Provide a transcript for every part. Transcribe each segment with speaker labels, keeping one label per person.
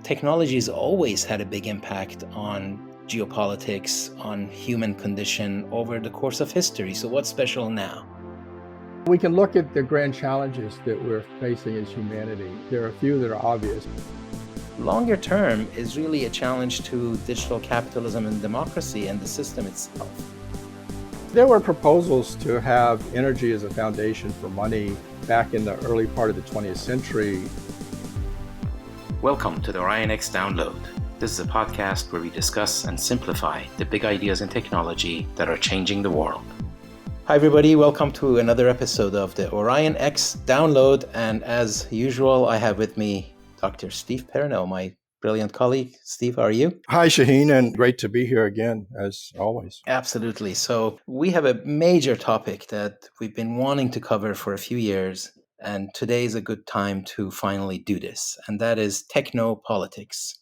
Speaker 1: Technology's always had a big impact on geopolitics, on human condition over the course of history. So what's special now?
Speaker 2: We can look at the grand challenges that we're facing as humanity. There are a few that are obvious.
Speaker 1: Longer term is really a challenge to digital capitalism and democracy and the system itself.
Speaker 2: There were proposals to have energy as a foundation for money back in the early part of the 20th century.
Speaker 1: Welcome to the OrionX Download. This is a podcast where we discuss and simplify the big ideas in technology that are changing the world. Hi everybody, welcome to another episode of the OrionX Download. And as usual, I have with me Dr. Steve Perno, my brilliant colleague. Steve, how are you?
Speaker 2: Hi, Shaheen, and great to be here again, as always.
Speaker 1: Absolutely. So we have a major topic that we've been wanting to cover for a few years, and today is a good time to finally do this, and that is technopolitics.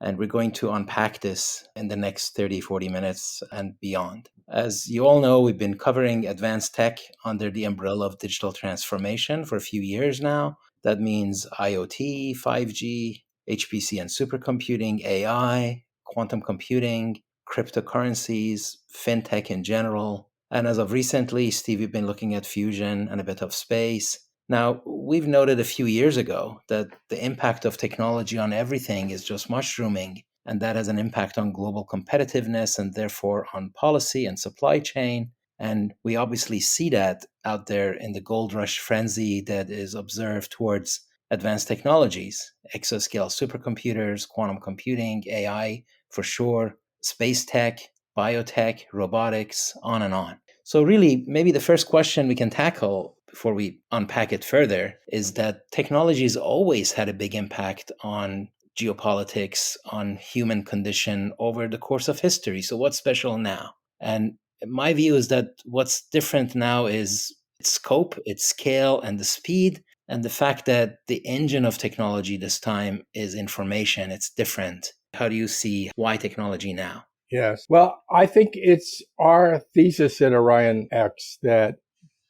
Speaker 1: And we're going to unpack this in the next 30, 40 minutes and beyond. As you all know, we've been covering advanced tech under the umbrella of digital transformation for a few years now. That means IoT, 5G, HPC and supercomputing, AI, quantum computing, cryptocurrencies, fintech in general. And as of recently, Steve, you've been looking at fusion and a bit of space. Now, we've noted a few years ago that the impact of technology on everything is just mushrooming, and that has an impact on global competitiveness and therefore on policy and supply chain. And we obviously see that out there in the gold rush frenzy that is observed towards advanced technologies, exascale supercomputers, quantum computing, AI for sure, space tech, biotech, robotics, on and on. So really, maybe the first question we can tackle before we unpack it further is that technology has always had a big impact on geopolitics, on human condition over the course of history. So what's special now? And my view is that what's different now is its scope, its scale, and the speed, and the fact that the engine of technology this time is information. It's different. How do you see why technology now?
Speaker 2: Yes. Well, I think it's our thesis at OrionX that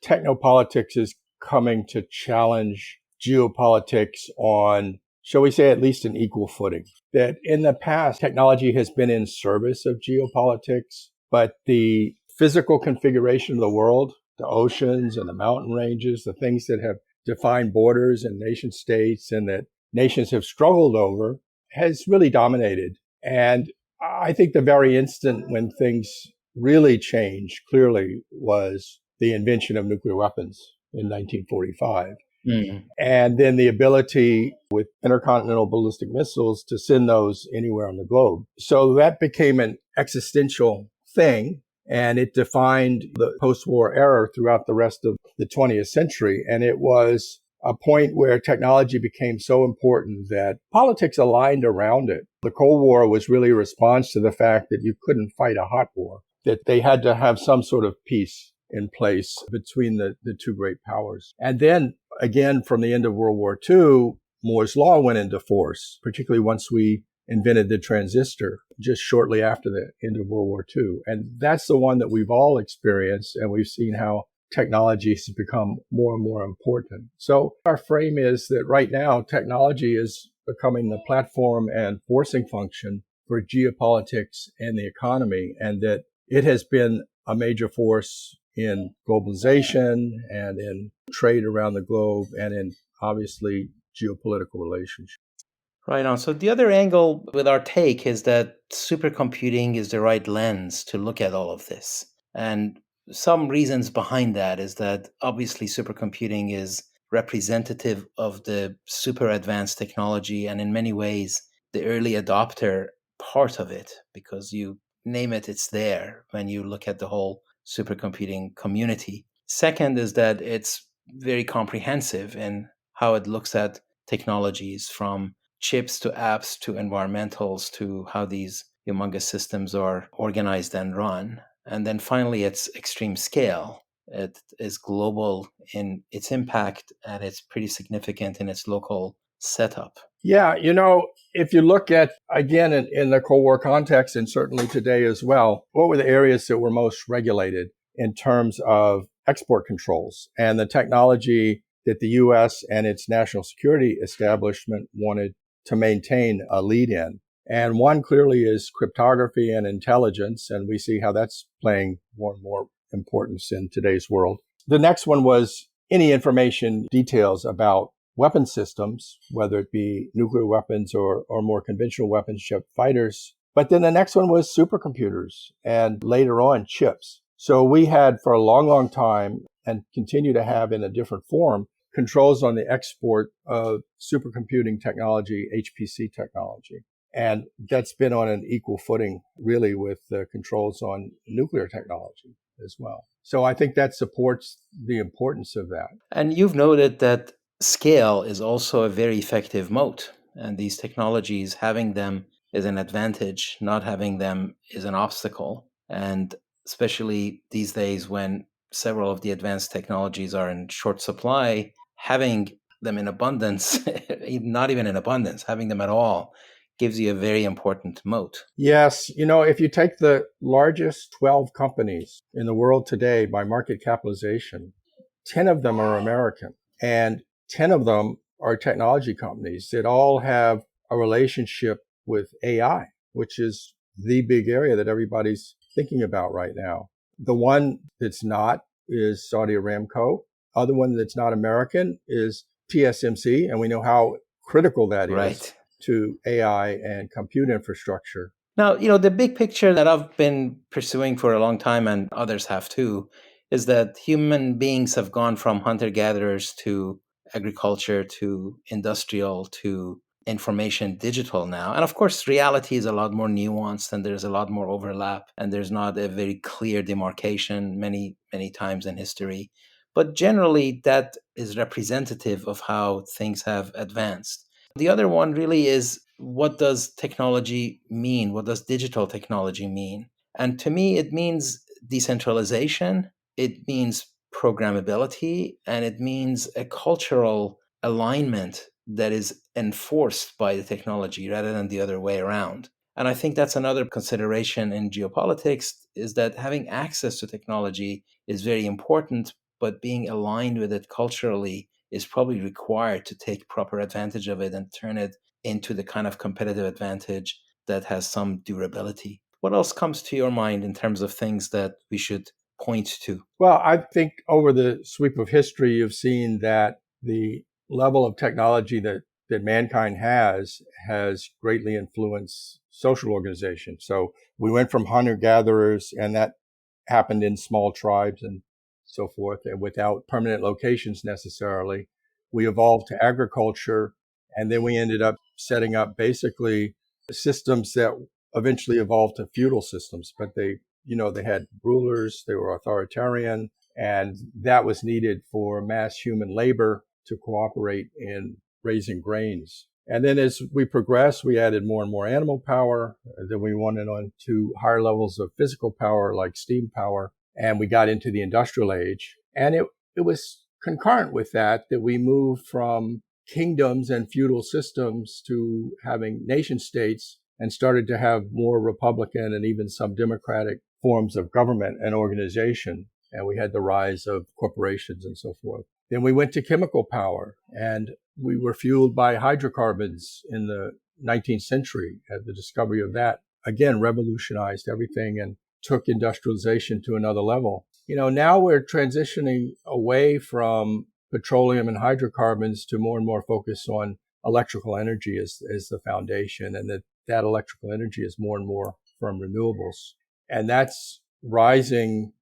Speaker 2: technopolitics is coming to challenge geopolitics on, shall we say, at least an equal footing. That in the past, technology has been in service of geopolitics, but the physical configuration of the world, the oceans and the mountain ranges, the things that have defined borders and nation states and that nations have struggled over, has really dominated. And I think the very instant when things really changed clearly was the invention of nuclear weapons in 1945. And then the ability with intercontinental ballistic missiles to send those anywhere on the globe. So that became an existential thing, and it defined the post-war era throughout the rest of the 20th century. And it was a point where technology became so important that politics aligned around it. The Cold War was really a response to the fact that you couldn't fight a hot war, that they had to have some sort of peace in place between the two great powers. And then again, from the end of World War II, Moore's Law went into force, particularly once we invented the transistor just shortly after the end of World War II. And that's the one that we've all experienced, and we've seen how technology has become more and more important. So our frame is that right now, technology is becoming the platform and forcing function for geopolitics and the economy, and that it has been a major force in globalization and in trade around the globe and in, obviously, geopolitical relationships.
Speaker 1: Right on. So the other angle with our take is that supercomputing is the right lens to look at all of this. And some reasons behind that is that obviously supercomputing is representative of the super advanced technology and in many ways the early adopter part of it, because you name it, it's there when you look at the whole supercomputing community. Second is that it's very comprehensive in how it looks at technologies, from chips to apps to environmentals to how these humongous systems are organized and run. And then finally, it's extreme scale. It is global in its impact, and it's pretty significant in its local setup.
Speaker 2: Yeah, if you look at, again, in the Cold War context, and certainly today as well, what were the areas that were most regulated in terms of export controls and the technology that the U.S. and its national security establishment wanted to maintain a lead in. And one clearly is cryptography and intelligence. And we see how that's playing more and more importance in today's world. The next one was any information details about weapon systems, whether it be nuclear weapons or more conventional weapons, jet fighters. But then the next one was supercomputers and later on chips. So we had for a long, long time and continue to have in a different form controls on the export of supercomputing technology, HPC technology. And that's been on an equal footing really with the controls on nuclear technology as well. So I think that supports the importance of that.
Speaker 1: And you've noted that scale is also a very effective moat. And these technologies, having them is an advantage, not having them is an obstacle. And especially these days when several of the advanced technologies are in short supply, having them in abundance, not even in abundance, having them at all, gives you a very important moat.
Speaker 2: Yes. If you take the largest 12 companies in the world today by market capitalization, 10 of them are American and 10 of them are technology companies that all have a relationship with AI, which is the big area that everybody's thinking about right now. The one that's not is Saudi Aramco. Other one that's not American is TSMC. And we know how critical that is
Speaker 1: Right.
Speaker 2: to AI and compute infrastructure.
Speaker 1: Now, the big picture that I've been pursuing for a long time, and others have too, is that human beings have gone from hunter gatherers to agriculture to industrial to information digital now. And of course, reality is a lot more nuanced and there's a lot more overlap and there's not a very clear demarcation many, many times in history. But generally, that is representative of how things have advanced. The other one really is, what does technology mean? What does digital technology mean? And to me, it means decentralization, it means programmability, and it means a cultural alignment that is enforced by the technology rather than the other way around. And I think that's another consideration in geopolitics, is that having access to technology is very important, but being aligned with it culturally is probably required to take proper advantage of it and turn it into the kind of competitive advantage that has some durability. What else comes to your mind in terms of things that we should point to?
Speaker 2: Well, I think over the sweep of history, you've seen that the level of technology that mankind has greatly influenced social organization. So we went from hunter gatherers, and that happened in small tribes and so forth, and without permanent locations necessarily. We evolved to agriculture, and then we ended up setting up basically systems that eventually evolved to feudal systems, but they had rulers, they were authoritarian, and that was needed for mass human labor to cooperate in raising grains. And then as we progressed, we added more and more animal power. Then we went on to higher levels of physical power like steam power. And we got into the industrial age. And it was concurrent with that we moved from kingdoms and feudal systems to having nation states and started to have more Republican and even some Democratic forms of government and organization. And we had the rise of corporations and so forth. Then we went to chemical power, and we were fueled by hydrocarbons in the 19th century. The discovery of that, again, revolutionized everything and took industrialization to another level. Now we're transitioning away from petroleum and hydrocarbons to more and more focus on electrical energy as the foundation, and that electrical energy is more and more from renewables. And that's rising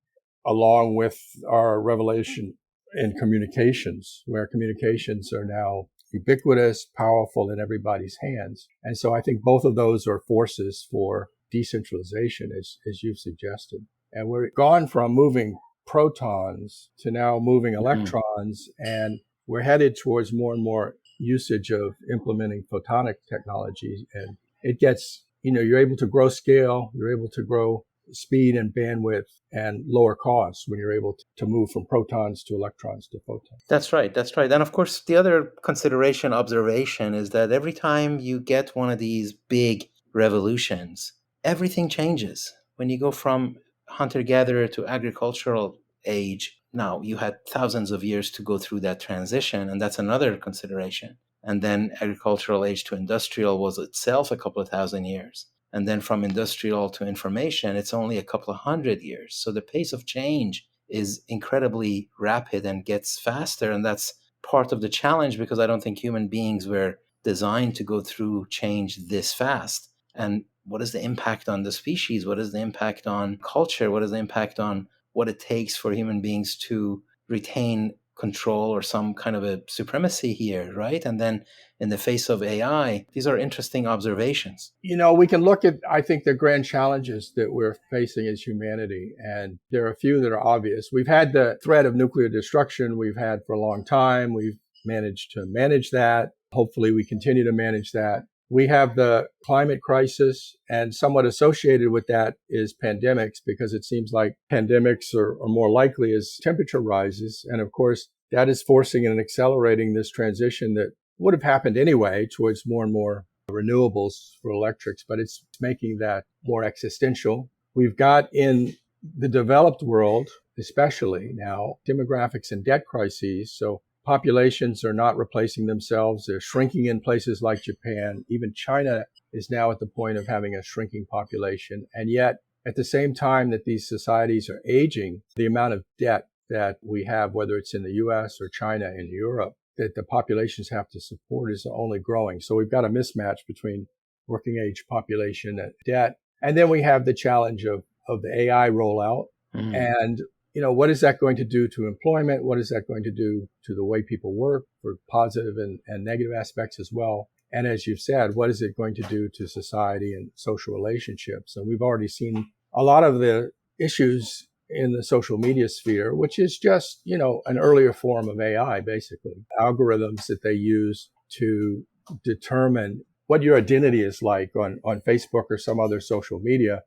Speaker 2: along with our revelation in communications, where communications are now ubiquitous, powerful in everybody's hands. And so I think both of those are forces for decentralization, as you've suggested. And we're gone from moving protons to now moving electrons, and we're headed towards more and more usage of implementing photonic technology. And it gets, you're able to grow scale, you're able to grow speed and bandwidth and lower costs when you're able to move from protons to electrons to photons.
Speaker 1: That's right. That's right. And of course, the other consideration, observation, is that every time you get one of these big revolutions, everything changes. When you go from hunter gatherer to agricultural age, now you had thousands of years to go through that transition. And that's another consideration. And then agricultural age to industrial was itself a couple of thousand years. And then from industrial to information, it's only a couple of hundred years. So the pace of change is incredibly rapid and gets faster. And that's part of the challenge, because I don't think human beings were designed to go through change this fast. And what is the impact on the species? What is the impact on culture? What is the impact on what it takes for human beings to retain control or some kind of a supremacy here, right? And then in the face of AI, these are interesting observations.
Speaker 2: We can look at, I think, the grand challenges that we're facing as humanity. And there are a few that are obvious. We've had the threat of nuclear destruction we've had for a long time. We've managed to manage that. Hopefully, we continue to manage that. We have the climate crisis, and somewhat associated with that is pandemics, because it seems like pandemics are more likely as temperature rises. And of course, that is forcing and accelerating this transition that would have happened anyway towards more and more renewables for electrics, but it's making that more existential. We've got in the developed world, especially now, demographics and debt crises. So populations are not replacing themselves. They're shrinking in places like Japan. Even China is now at the point of having a shrinking population. And yet, at the same time that these societies are aging, the amount of debt that we have, whether it's in the US or China and Europe, that the populations have to support is only growing. So we've got a mismatch between working age population and debt. And then we have the challenge of the AI rollout. And what is that going to do to employment? What is that going to do to the way people work, for positive and negative aspects as well? And as you've said, what is it going to do to society and social relationships? And we've already seen a lot of the issues in the social media sphere, which is just, an earlier form of AI, basically. Algorithms that they use to determine what your identity is like on Facebook or some other social media.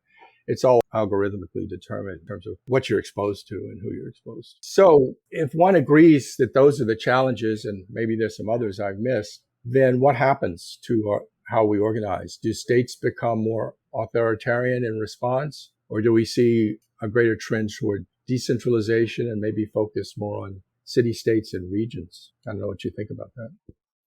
Speaker 2: It's all algorithmically determined in terms of what you're exposed to and who you're exposed to. So if one agrees that those are the challenges, and maybe there's some others I've missed, then what happens to how we organize? Do states become more authoritarian in response? Or do we see a greater trend toward decentralization and maybe focus more on city states and regions? I don't know what you think about that.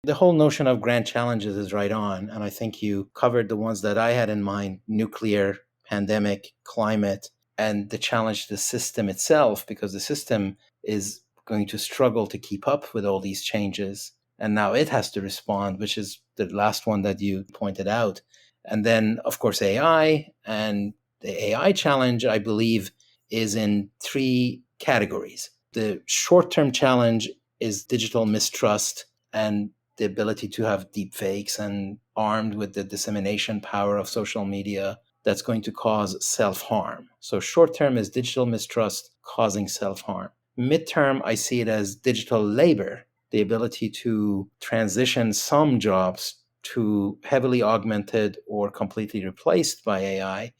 Speaker 1: The whole notion of grand challenges is right on. And I think you covered the ones that I had in mind: nuclear, pandemic, climate, and the challenge to the system itself, because the system is going to struggle to keep up with all these changes. And now it has to respond, which is the last one that you pointed out. And then, of course, AI. And the AI challenge, I believe, is in three categories. The short-term challenge is digital mistrust and the ability to have deep fakes, and armed with the dissemination power of social media, that's going to cause self-harm. So short-term is digital mistrust causing self-harm. Mid-term, I see it as digital labor, the ability to transition some jobs to heavily augmented or completely replaced by AI.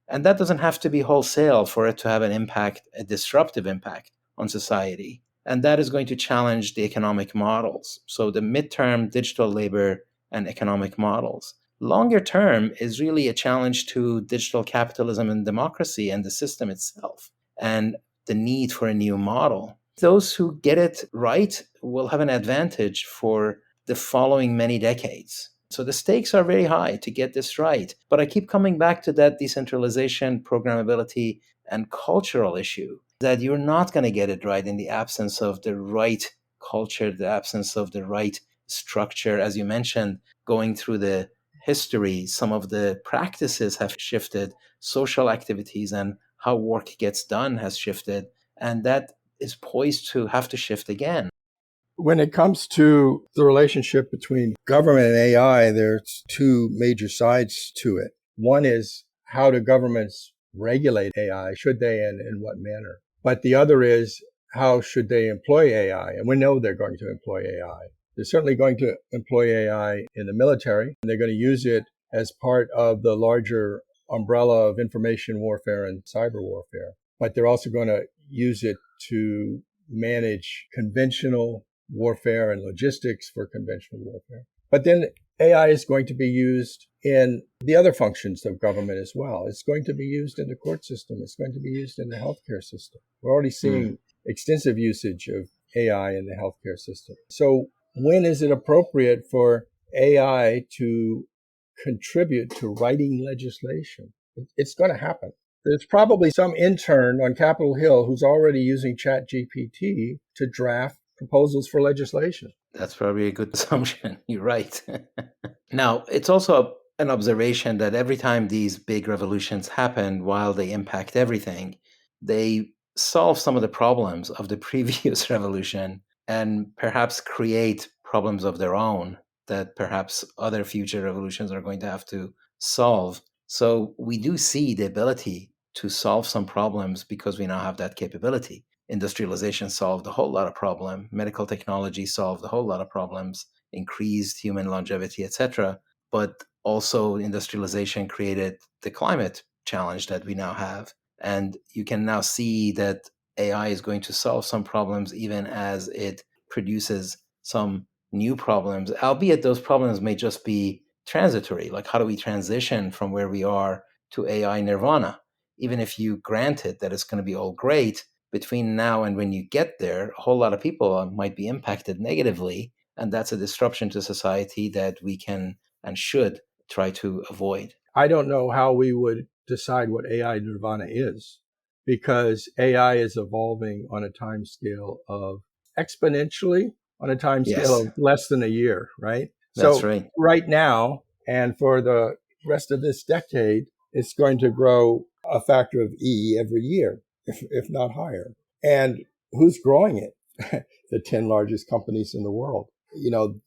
Speaker 1: And that doesn't have to be wholesale for it to have an impact, a disruptive impact on society. And that is going to challenge the economic models. So the midterm, digital labor and economic models. Longer term is really a challenge to digital capitalism and democracy and the system itself, and the need for a new model. Those who get it right will have an advantage for the following many decades. So the stakes are very high to get this right. But I keep coming back to that decentralization, programmability, and cultural issue, that you're not going to get it right in the absence of the right culture, the absence of the right structure. As you mentioned, going through the history, some of the practices have shifted, social activities and how work gets done has shifted, and that is poised to have to shift again.
Speaker 2: When it comes to the relationship between government and AI, there's two major sides to it. One is, how do governments regulate AI? Should they, and in what manner? But the other is, how should they employ AI? And we know they're going to employ AI. They're certainly going to employ AI in the military, and they're going to use it as part of the larger umbrella of information warfare and cyber warfare. But they're also going to use it to manage conventional warfare and logistics for conventional warfare. But then AI is going to be used in the other functions of government as well. It's going to be used in the court system. It's going to be used in the healthcare system. We're already seeing extensive usage of AI in the healthcare system. So when is it appropriate for AI to contribute to writing legislation? It's going to happen. There's probably some intern on Capitol Hill who's already using ChatGPT to draft proposals for legislation.
Speaker 1: That's probably a good assumption. You're right. Now, it's also an observation that every time these big revolutions happen, while they impact everything, they solve some of the problems of the previous revolution and perhaps create problems of their own that perhaps other future revolutions are going to have to solve. So we do see the ability to solve some problems because we now have that capability. Industrialization solved a whole lot of problem. Medical technology solved a whole lot of problems, increased human longevity, etc. But also industrialization created the climate challenge that we now have. And you can now see that AI is going to solve some problems even as it produces some new problems, albeit those problems may just be transitory. Like, how do we transition from where we are to AI nirvana? Even if you grant it that it's going to be all great, between now and when you get there, a whole lot of people might be impacted negatively. And that's a disruption to society that we can and should try to avoid.
Speaker 2: I don't know how we would decide what AI nirvana is because AI is evolving on a time scale of exponentially on a time scale
Speaker 1: Yes,
Speaker 2: of less than a year, right?
Speaker 1: that's
Speaker 2: So
Speaker 1: right.
Speaker 2: right now and for the rest of this decade, it's going to grow a factor of E every year, if not higher. And who's growing it? The 10 largest companies in the world.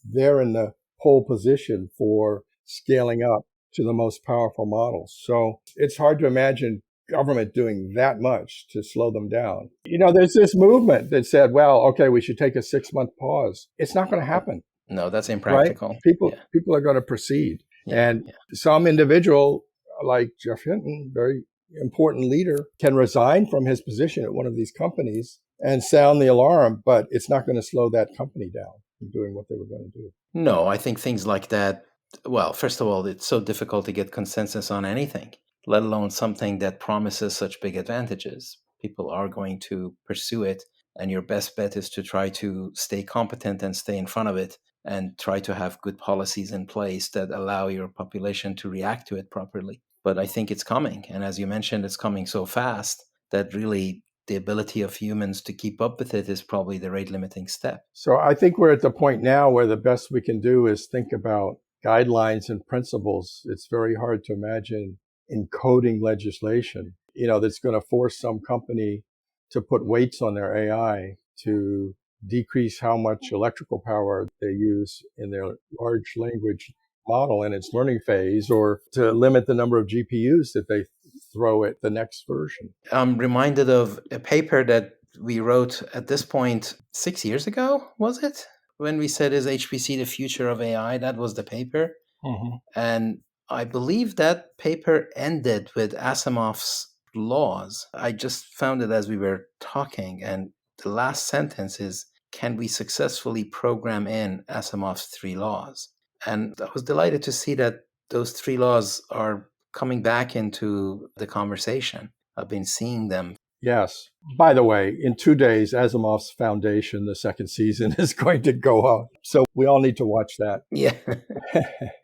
Speaker 2: They're in the pole position for scaling up to the most powerful models. So it's hard to imagine government doing that much to slow them down. There's this movement that said, well, okay, we should take a 6-month pause. It's not going to happen,
Speaker 1: No, that's
Speaker 2: right?
Speaker 1: impractical.
Speaker 2: People
Speaker 1: Yeah,
Speaker 2: people are going to proceed.
Speaker 1: yeah,
Speaker 2: And
Speaker 1: yeah.
Speaker 2: some individual like Jeff Hinton, very important leader, can resign from his position at one of these companies and sound the alarm, but it's not going to slow that company down from doing what they were going to do.
Speaker 1: No, I think things like that, well, first of all, it's so difficult to get consensus on anything, let alone something that promises such big advantages. People are going to pursue it, and your best bet is to try to stay competent and stay in front of it and try to have good policies in place that allow your population to react to it properly. But I think it's coming. And as you mentioned, it's coming so fast that really the ability of humans to keep up with it is probably the rate limiting step.
Speaker 2: So I think we're at the point now where the best we can do is think about guidelines and principles. It's very hard to imagine encoding legislation, that's going to force some company to put weights on their AI to decrease how much electrical power they use in their large language model in its learning phase, or to limit the number of GPUs that they throw at the next version.
Speaker 1: I'm reminded of a paper that we wrote at this point 6 years ago, was it? When we said, is HPC the future of AI? That was the paper.
Speaker 2: Mhm.
Speaker 1: And I believe that paper ended with Asimov's laws. I just found it as we were talking. And the last sentence is, can we successfully program in Asimov's three laws? And I was delighted to see that those three laws are coming back into the conversation. I've been seeing them.
Speaker 2: Yes. By the way, in 2 days, Asimov's Foundation, the second season, is going to go out. So we all need to watch that.
Speaker 1: Yeah.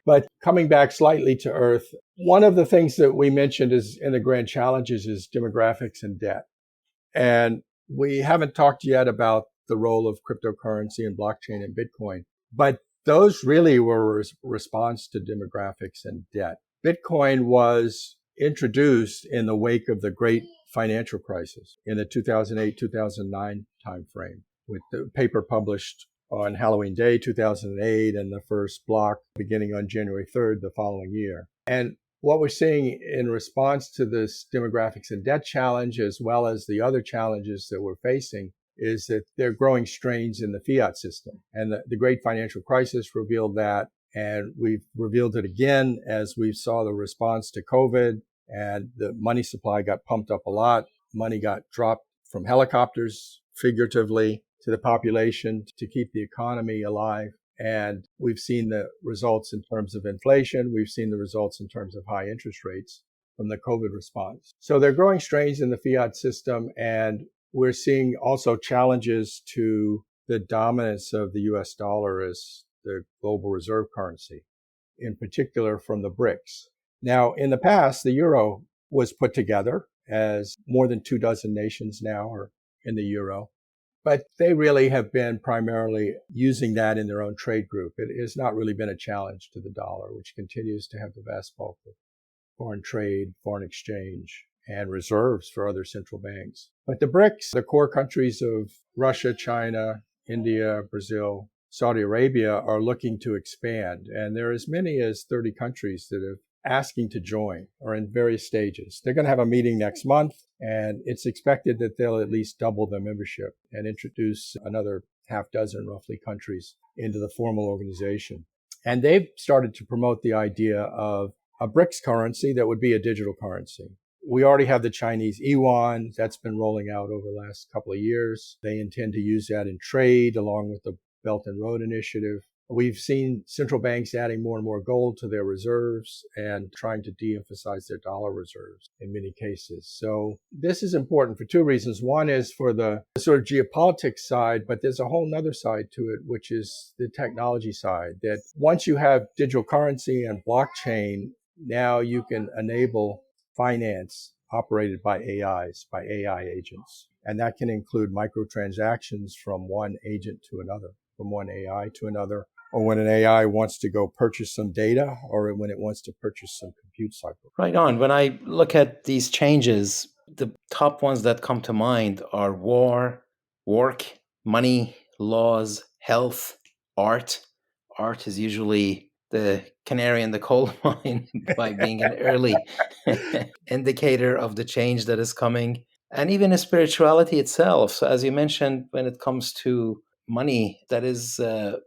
Speaker 2: But coming back slightly to Earth, one of the things that we mentioned is in the grand challenges is demographics and debt. And we haven't talked yet about the role of cryptocurrency and blockchain and Bitcoin, but those really were a response to demographics and debt. Bitcoin was introduced in the wake of the great financial crisis in the 2008-2009 timeframe, with the paper published on Halloween Day 2008 and the first block beginning on January 3rd the following year. And what we're seeing in response to this demographics and debt challenge, as well as the other challenges that we're facing, is that there are growing strains in the fiat system. And the great financial crisis revealed that. And we've revealed it again as we saw the response to COVID, and the money supply got pumped up a lot. Money got dropped from helicopters, figuratively, to the population to keep the economy alive. And we've seen the results in terms of inflation. We've seen the results in terms of high interest rates from the COVID response. So there are growing strains in the fiat system, and we're seeing also challenges to the dominance of the US dollar as the global reserve currency, in particular from the BRICS. Now, in the past, the euro was put together as more than 24 nations now are in the euro. But they really have been primarily using that in their own trade group. It has not really been a challenge to the dollar, which continues to have the vast bulk of foreign trade, foreign exchange, and reserves for other central banks. But the BRICS, the core countries of Russia, China, India, Brazil, Saudi Arabia, are looking to expand. And there are as many as 30 countries that are asking to join or in various stages. They're going to have a meeting next month, and it's expected that they'll at least double the membership and introduce another half dozen, roughly, countries into the formal organization. And they've started to promote the idea of a BRICS currency that would be a digital currency. We already have the Chinese yuan that's been rolling out over the last couple of years. They intend to use that in trade along with the Belt and Road Initiative. We've seen central banks adding more and more gold to their reserves and trying to de-emphasize their dollar reserves in many cases. So this is important for two reasons. One is for the sort of geopolitics side, but there's a whole nother side to it, which is the technology side, that once you have digital currency and blockchain, now you can enable finance operated by AIs, by AI agents. And that can include microtransactions from one agent to another, from one AI to another, or when an AI wants to go purchase some data, or when it wants to purchase some compute cycle.
Speaker 1: Right on. When I look at these changes, the top ones that come to mind are war, work, money, laws, health, art. Art is usually the canary in the coal mine by being an early indicator of the change that is coming, and even spirituality itself. So, as you mentioned, when it comes to money, that is a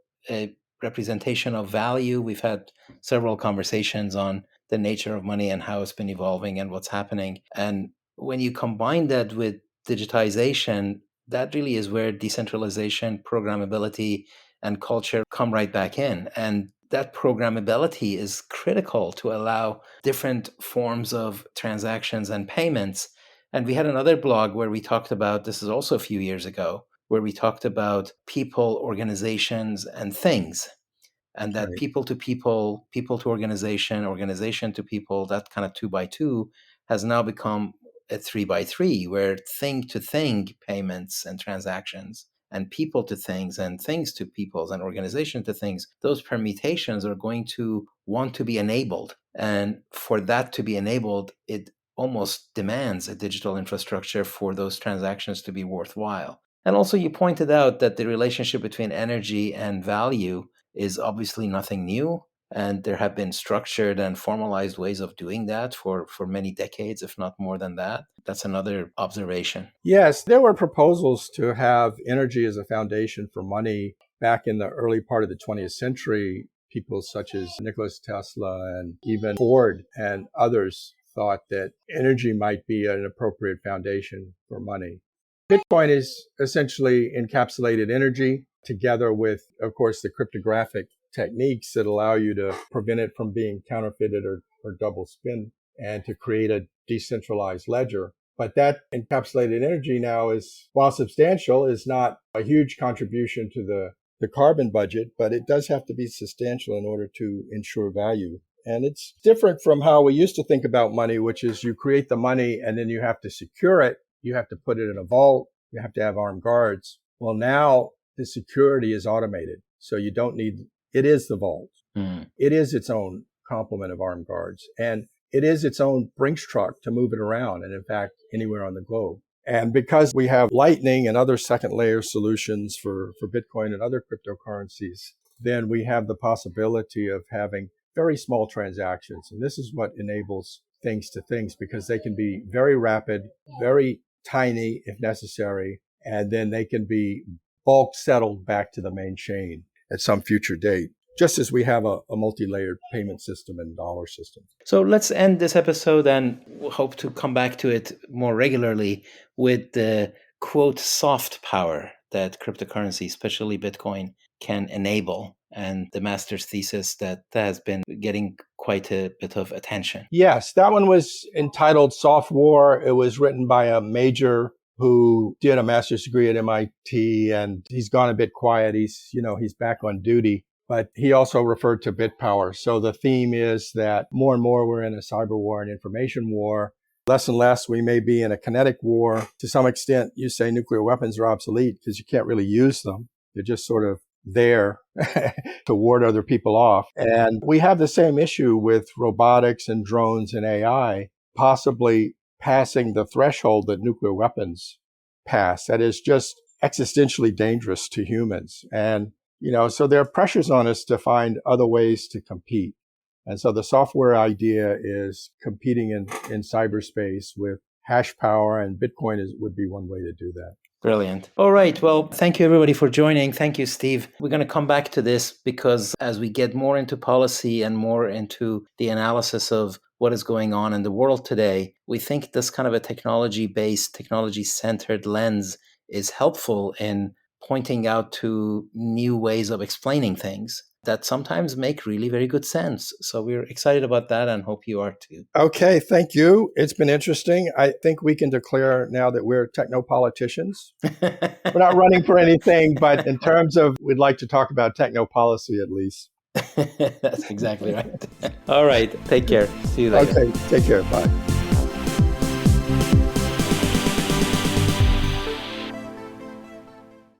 Speaker 1: representation of value. We've had several conversations on the nature of money and how it's been evolving and what's happening. And when you combine that with digitization, that really is where decentralization, programmability, and culture come right back in. And that programmability is critical to allow different forms of transactions and payments. And we had another blog where we talked about this, is also a few years ago, where we talked about people, organizations, and things. And that
Speaker 2: Right.
Speaker 1: people to organization, organization to people, that kind of 2x2 has now become a 3x3, where thing to thing payments and transactions, and people to things and things to peoples and organization to things, those permutations are going to want to be enabled. And for that to be enabled, it almost demands a digital infrastructure for those transactions to be worthwhile. And also, you pointed out that the relationship between energy and value is obviously nothing new. And there have been structured and formalized ways of doing that for many decades, if not more than that. That's another observation.
Speaker 2: Yes, there were proposals to have energy as a foundation for money back in the early part of the 20th century. People such as Nikola Tesla and even Ford and others thought that energy might be an appropriate foundation for money. Bitcoin is essentially encapsulated energy together with, of course, the cryptographic techniques that allow you to prevent it from being counterfeited or double spin and to create a decentralized ledger. But that encapsulated energy now is, while substantial, is not a huge contribution to the carbon budget, but it does have to be substantial in order to ensure value. And it's different from how we used to think about money, which is you create the money and then you have to secure it. You have to put it in a vault. You have to have armed guards. Well, now the security is automated. So you don't need, it is the vault.
Speaker 1: Mm.
Speaker 2: It is its own complement of armed guards. And it is its own Brinks truck to move it around. And in fact, anywhere on the globe. And because we have Lightning and other second layer solutions for Bitcoin and other cryptocurrencies, then we have the possibility of having very small transactions. And this is what enables things to things, because they can be very rapid, very tiny if necessary, and then they can be bulk settled back to the main chain at some future date, just as we have a multi-layered payment system and dollar system.
Speaker 1: So let's end this episode, and we'll hope to come back to it more regularly with the quote soft power that cryptocurrency, especially Bitcoin, can enable, and the master's thesis that has been getting quite a bit of attention.
Speaker 2: Yes, that one was entitled Soft War. It was written by a major who did a master's degree at MIT, and he's gone a bit quiet. He's back on duty, but he also referred to bit power. So the theme is that more and more we're in a cyber war and information war. Less and less we may be in a kinetic war. To some extent, you say nuclear weapons are obsolete because you can't really use them. They're just sort of there to ward other people off. And we have the same issue with robotics and drones and AI, possibly passing the threshold that nuclear weapons pass. That is just existentially dangerous to humans. And, so there are pressures on us to find other ways to compete. And so the software idea is competing in cyberspace with hash power, and Bitcoin would be one way to do that.
Speaker 1: Brilliant. All right. Well, thank you everybody for joining. Thank you, Steve. We're going to come back to this because as we get more into policy and more into the analysis of what is going on in the world today, we think this kind of a technology-based, technology-centered lens is helpful in pointing out to new ways of explaining things that sometimes make really very good sense. So we're excited about that and hope you are too.
Speaker 2: Okay, thank you. It's been interesting. I think we can declare now that we're technopoliticians. We're not running for anything, but in terms of, we'd like to talk about technopolicy at least.
Speaker 1: That's exactly right. All right, take care. See you later.
Speaker 2: Okay, take care. Bye.